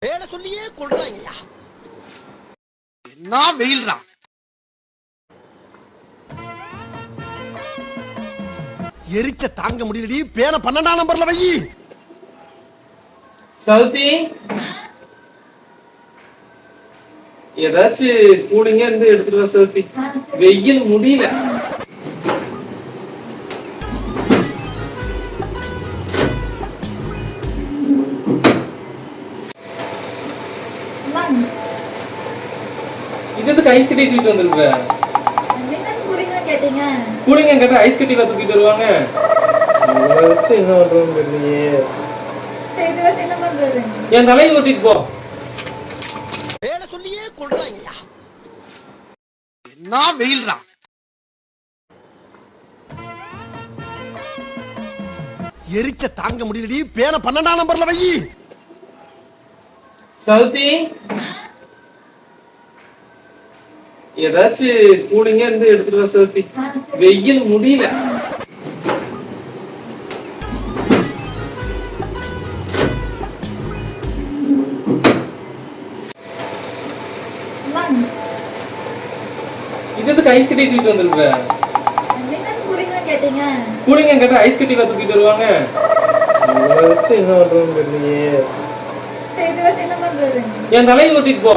வேலை சொல்லியே கொள்றாங்கய்யா. என்ன வெயில் தான். எரிச்ச தாங்க முடியலடி. பேன 12ஆம் நம்பர்ல வை. சவுத்தி ஏதாச்சும் கூலிங்கா இருந்து எடுத்துட்டு வா சவுத்தி. வெயில் முடியல. இதுக்கு ஐஸ் கட்டி தூக்கிட்டு வந்துருக்க. கூலிங்க கேட்டா ஐஸ் கட்டி தூக்கிட்டு வருவாங்க. என்ன பண்றோம் தெரியலையே. என் தலையை ஓட்டிட்டு போ. வேலை சொல்லியே கொள்றாங்கய்யா. என்ன வெயில் தான். எரிச்ச தாங்க முடியலடி. பேன 12ஆம் நம்பர்ல வை. சவுத்தி ஏதாச்சும் கூலிங்கா இருந்து எடுத்துட்டு வா சவுத்தி. வெயில் முடியல. இதுக்கு ஐஸ் கட்டி தூக்கிட்டு வந்துருக்க. கூலிங்க கேட்டா ஐஸ் கட்டி தூக்கிட்டு வருவாங்க. என்ன பண்றோம் தெரியலையே. என் தலையை ஓட்டிட்டு போ.